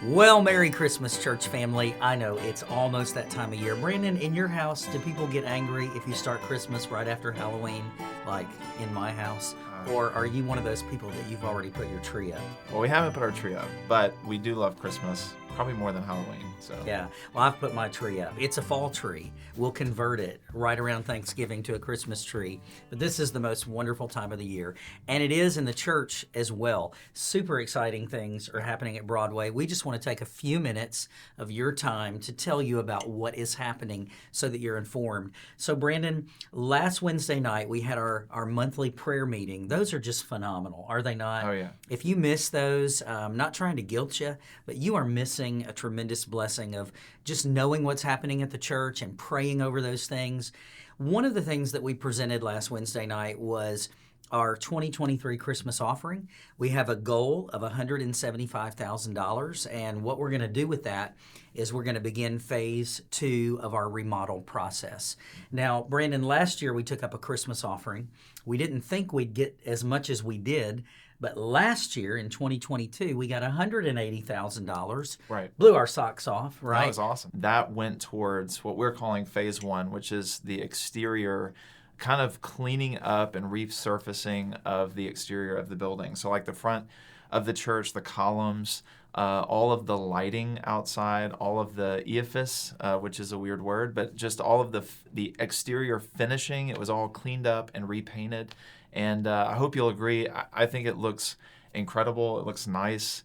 Well, Merry Christmas, church family. I know it's almost that time of year. Brandon, in your house, do people get angry if you start Christmas right after Halloween, like in my house? Or are you one of those people that you've already put your tree up? Well, we haven't put our tree up, but we do love Christmas, probably more than Halloween. So Yeah, well, I've put my tree up. It's a fall tree. We'll convert it right around Thanksgiving to a Christmas tree. But this is the most wonderful time of the year. And it is in the church as well. Super exciting things are happening at Broadway. We just want to take a few minutes of your time to tell you about what is happening so that you're informed. So, Brandon, last Wednesday night we had our monthly prayer meeting. Those are just phenomenal, are they not? Oh, yeah. If you miss those, I'm not trying to guilt you, but you are missing a tremendous blessing of just knowing what's happening at the church and praying over those things. One of the things that we presented last Wednesday night was our 2023 Christmas offering. We have a goal of $175,000, and what we're going to do with that is we're going to begin phase 2 of our remodel process. Now, Brandon, last year we took up a Christmas offering. We didn't think we'd get as much as we did, but last year in 2022, we got $180,000. Right. Blew our socks off, right? That was awesome. That went towards what we're calling phase 1, which is the exterior kind of cleaning up and resurfacing of the exterior of the building. So like the front of the church, the columns, all of the lighting outside, all of the ephes, which is a weird word, but just all of the exterior finishing. It was all cleaned up and repainted. And I hope you'll agree. I think it looks incredible. It looks nice.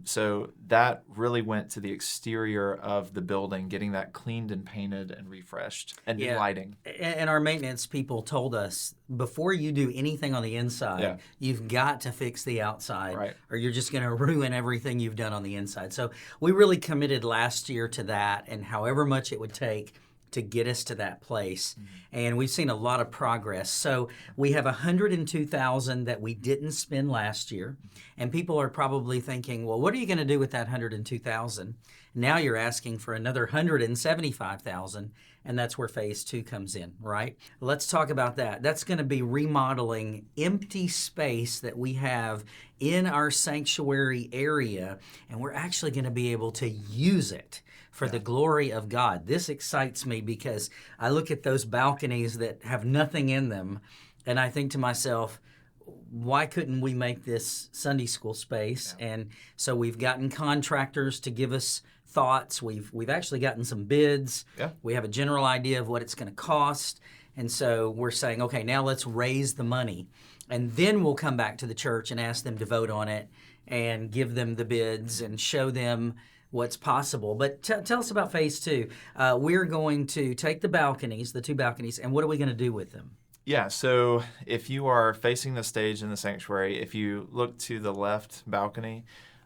So that really went to the exterior of the building, getting that cleaned and painted and refreshed, and new lighting. And our maintenance people told us, before you do anything on the inside, you've got to fix the outside, or you're just going to ruin everything you've done on the inside. So we really committed last year to that, and however much it would take to get us to that place. And we've seen a lot of progress. So we have $102,000 that we didn't spend last year. And people are probably thinking, well, what are you going to do with that $102,000? Now you're asking for another $175,000, and that's where phase 2 comes in, right? Let's talk about that. That's going to be remodeling empty space that we have in our sanctuary area, and we're actually going to be able to use it for the glory of God. This excites me because I look at those balconies that have nothing in them, and I think to myself, why couldn't we make this Sunday school space? And so we've gotten contractors to give us thoughts. We've actually gotten some bids. We have a general idea of what it's going to cost. And so we're saying, okay, now let's raise the money. And then we'll come back to the church and ask them to vote on it and give them the bids and show them what's possible. But tell us about phase 2. We're going to take the balconies, the 2 balconies, and what are we going to do with them? Yeah, so if you are facing the stage in the sanctuary, if you look to the left balcony,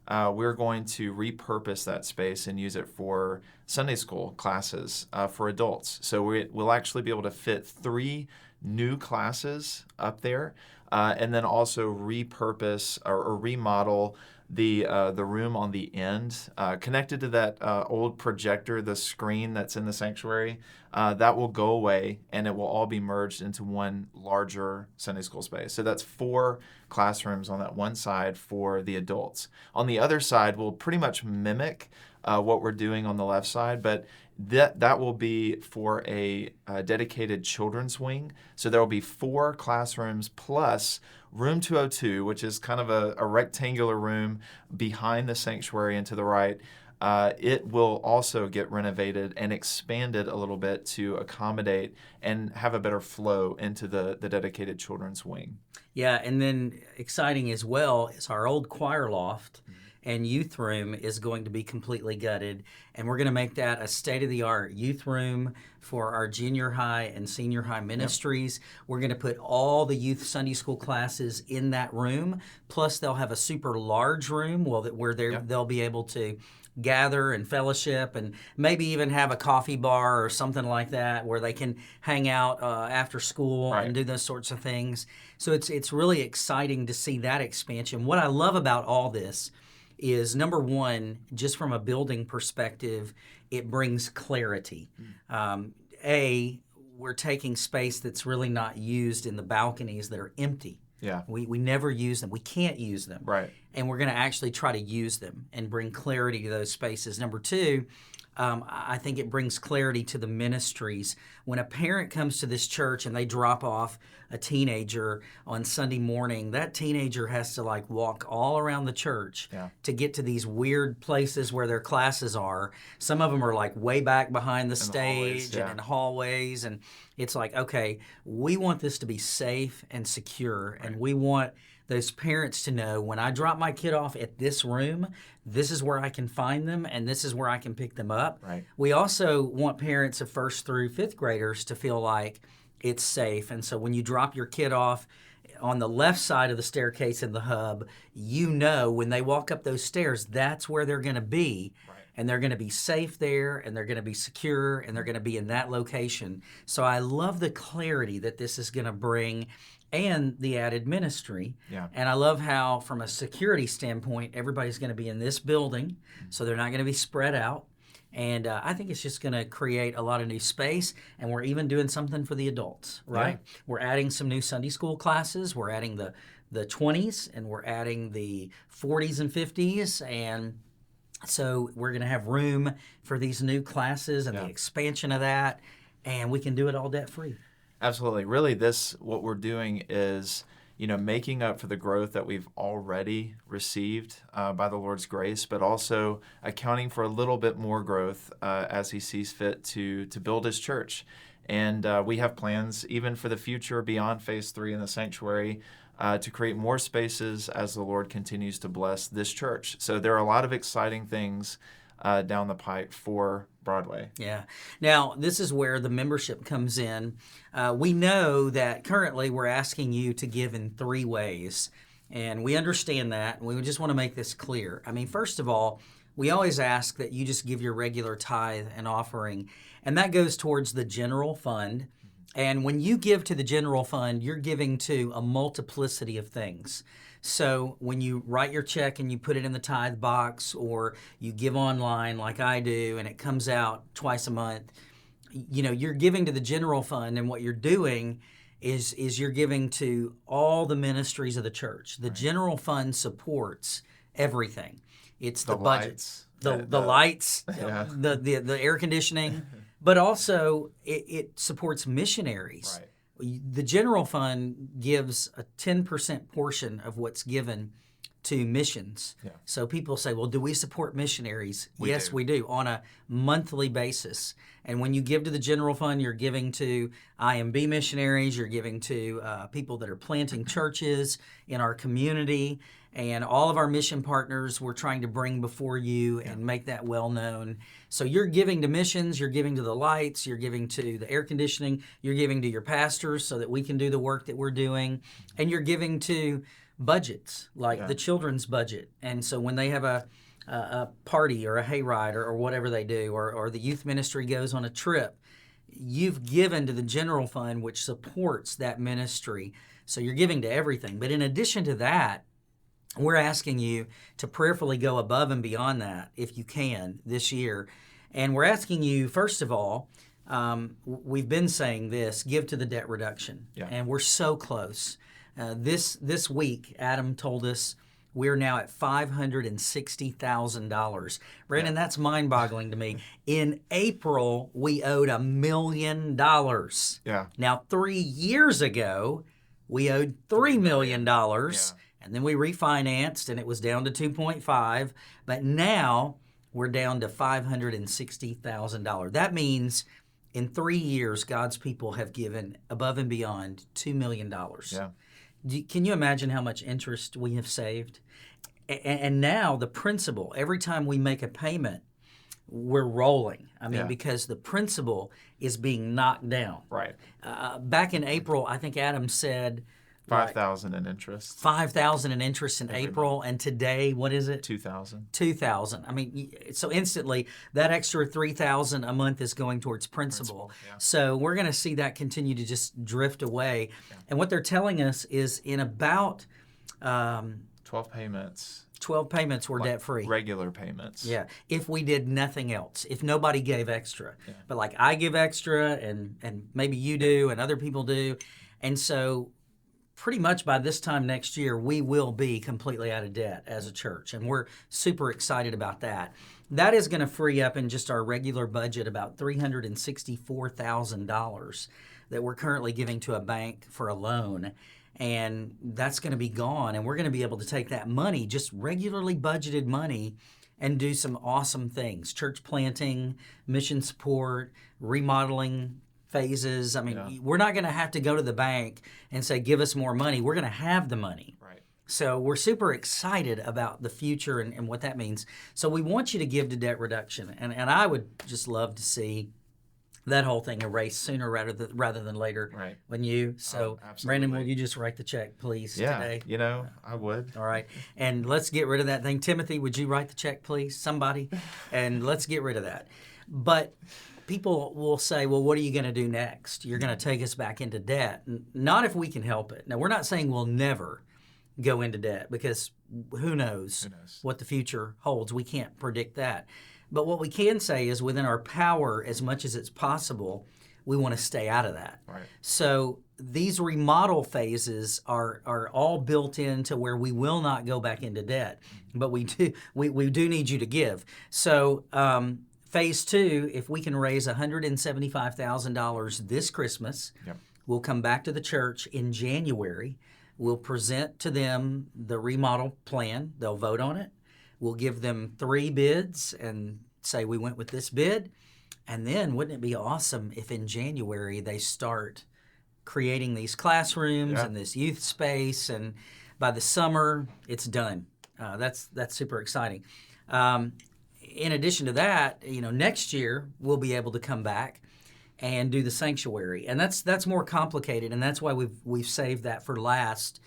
we're going to repurpose that space and use it for Sunday school classes for adults. So we'll actually be able to fit 3 new classes up there, and then also repurpose or remodel the room on the end, connected to that old projector, the screen that's in the sanctuary. That will go away, and it will all be merged into one larger Sunday school space. So that's 4 classrooms on that one side for the adults. On the other side, we'll pretty much mimic what we're doing on the left side, but that will be for a dedicated children's wing. So there will be 4 classrooms plus room 202, which is kind of a rectangular room behind the sanctuary and to the right. It will also get renovated and expanded a little bit to accommodate and have a better flow into the dedicated children's wing. Yeah, and then exciting as well is our old choir loft and youth room is going to be completely gutted, and we're going to make that a state-of-the-art youth room for our junior high and senior high ministries. We're going to put all the youth Sunday school classes in that room, plus they'll have a super large room where they'll be able to gather and fellowship and maybe even have a coffee bar or something like that where they can hang out after school and do those sorts of things. So it's really exciting to see that expansion. What I love about all this is, number one, just from a building perspective, it brings clarity. We're taking space that's really not used in the balconies that are empty. Yeah. We never use them. We can't use them. Right. and we're going to actually try to use them and bring clarity to those spaces. Number two, I think it brings clarity to the ministries. When a parent comes to this church and they drop off a teenager on Sunday morning, that teenager has to like walk all around the church to get to these weird places where their classes are. Some of them are like way back behind the stage and in hallways. And it's like, okay, we want this to be safe and secure. And we want those parents to know, when I drop my kid off at this room, this is where I can find them and this is where I can pick them up. Right. We also want parents of 1st through 5th graders to feel like it's safe. And so when you drop your kid off on the left side of the staircase in the hub, you know when they walk up those stairs, that's where they're going to be. Right. And they're going to be safe there, and they're going to be secure, and they're going to be in that location. So I love the clarity that this is going to bring, and the added ministry. Yeah. And I love how, from a security standpoint, everybody's going to be in this building, so they're not going to be spread out. And I think it's just going to create a lot of new space, and we're even doing something for the adults, right? Yeah. We're adding some new Sunday school classes. We're adding the 20s, and we're adding the 40s and 50s, and so we're going to have room for these new classes and the expansion of that, and we can do it all debt-free. Absolutely. Really, what we're doing is, making up for the growth that we've already received by the Lord's grace, but also accounting for a little bit more growth as He sees fit to build His church. And we have plans even for the future beyond Phase 3 in the sanctuary to create more spaces as the Lord continues to bless this church. So there are a lot of exciting things down the pipe for Broadway. Yeah. Now, this is where the membership comes in. We know that currently we're asking you to give in 3 ways, and we understand that, and we just want to make this clear. I mean, first of all, we always ask that you just give your regular tithe and offering, and that goes towards the general fund. And when you give to the general fund, you're giving to a multiplicity of things. So when you write your check and you put it in the tithe box, or you give online like I do and it comes out twice a month, you're giving to the general fund, and what you're doing is you're giving to all the ministries of the church. The general fund supports everything. It's the budget, lights, the lights, the air conditioning, but also it supports missionaries. Right. The general fund gives a 10% portion of what's given to missions. Yeah. So people say, well, do we support missionaries? Yes, we do, on a monthly basis. And when you give to the general fund, you're giving to IMB missionaries, you're giving to people that are planting churches in our community, and all of our mission partners we're trying to bring before you and make that well known. So you're giving to missions, you're giving to the lights, you're giving to the air conditioning, you're giving to your pastors so that we can do the work that we're doing, and you're giving to budgets, like the children's budget. And so when they have a party or a hayride or whatever they do, or the youth ministry goes on a trip, you've given to the general fund, which supports that ministry. So you're giving to everything. But in addition to that, we're asking you to prayerfully go above and beyond that, if you can, this year. And we're asking you, first of all, we've been saying this, give to the debt reduction. Yeah. And we're so close. This week, Adam told us we're now at $560,000. Brandon, that's mind-boggling to me. In April, we owed $1 million. Yeah. Now, 3 years ago, we owed $3 million. Yeah. And then we refinanced, and it was down to 2.5. But now we're down to $560,000. That means in 3 years, God's people have given above and beyond $2 million. Yeah. Can you imagine how much interest we have saved? And now the principal, every time we make a payment, we're rolling. I mean, because the principal is being knocked down. Right. Back in April, I think Adam said, $5,000 in interest. $5,000 in interest in April, and today, what is it? $2,000. $2,000. I mean, so instantly, that extra $3,000 a month is going towards principal. Yeah. So we're going to see that continue to just drift away. Yeah. And what they're telling us is in about 12 payments. 12 payments were debt-free. Regular payments. Yeah, if we did nothing else, if nobody gave extra. Yeah. But like I give extra, and maybe you do, and other people do. And so pretty much by this time next year, we will be completely out of debt as a church, and we're super excited about that. That is going to free up in just our regular budget about $364,000 that we're currently giving to a bank for a loan. And that's going to be gone, and we're going to be able to take that money, just regularly budgeted money, and do some awesome things. Church planting, mission support, remodeling phases. I mean, we're not going to have to go to the bank and say, give us more money. We're going to have the money. Right. So we're super excited about the future and what that means. So we want you to give to debt reduction. And I would just love to see that whole thing erased sooner rather than later. Right. When you. So, Brandon, will you just write the check, please, today? Yeah, I would. All right. And let's get rid of that thing. Timothy, would you write the check, please? Somebody. And let's get rid of that. But people will say, well, what are you going to do next? You're going to take us back into debt. Not if we can help it. Now, we're not saying we'll never go into debt, because who knows what the future holds. We can't predict that. But what we can say is, within our power, as much as it's possible, we want to stay out of that. Right. So these remodel phases are all built into where we will not go back into debt, but we do need you to give. So phase 2, if we can raise $175,000 this Christmas, we'll come back to the church in January. We'll present to them the remodel plan. They'll vote on it. We'll give them 3 bids and say we went with this bid. And then wouldn't it be awesome if in January they start creating these classrooms and this youth space, and by the summer it's done. That's super exciting. In addition to that, next year we'll be able to come back and do the sanctuary, and that's more complicated, and that's why we've saved that for last.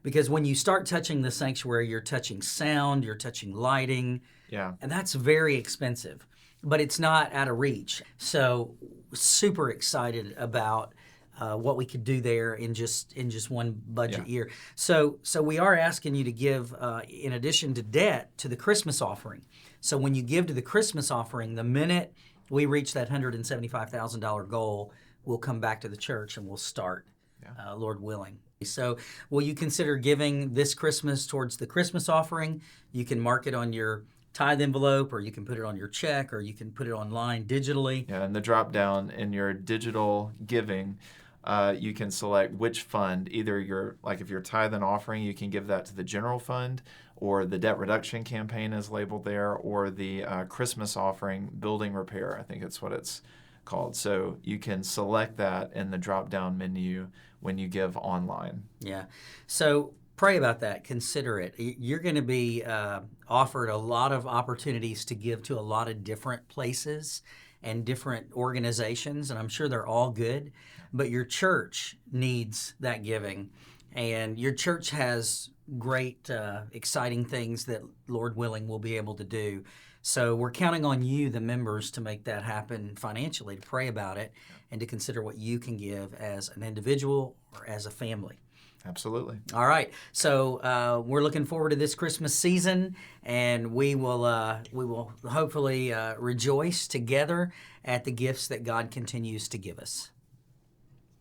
Because when you start touching the sanctuary, you're touching sound, you're touching lighting, and that's very expensive. But it's not out of reach. So super excited about what we could do there in just one budget year. So we are asking you to give, in addition to debt, to the Christmas offering. So when you give to the Christmas offering, the minute we reach that $175,000 goal, we'll come back to the church and we'll start, Lord willing. So will you consider giving this Christmas towards the Christmas offering? You can mark it on your tithe envelope, or you can put it on your check, or you can put it online digitally. Yeah, and the drop down in your digital giving, you can select which fund. Either if you're tithe and offering, you can give that to the general fund, or the debt reduction campaign is labeled there, or the Christmas offering building repair. I think it's what it's called. So you can select that in the drop down menu when you give online. Yeah. So pray about that. Consider it. You're going to be offered a lot of opportunities to give to a lot of different places and different organizations, and I'm sure they're all good, but your church needs that giving, and your church has great, exciting things that, Lord willing, we'll be able to do. So we're counting on you, the members, to make that happen financially, to pray about it, and to consider what you can give as an individual or as a family. Absolutely. All right. So we're looking forward to this Christmas season, and we will hopefully rejoice together at the gifts that God continues to give us.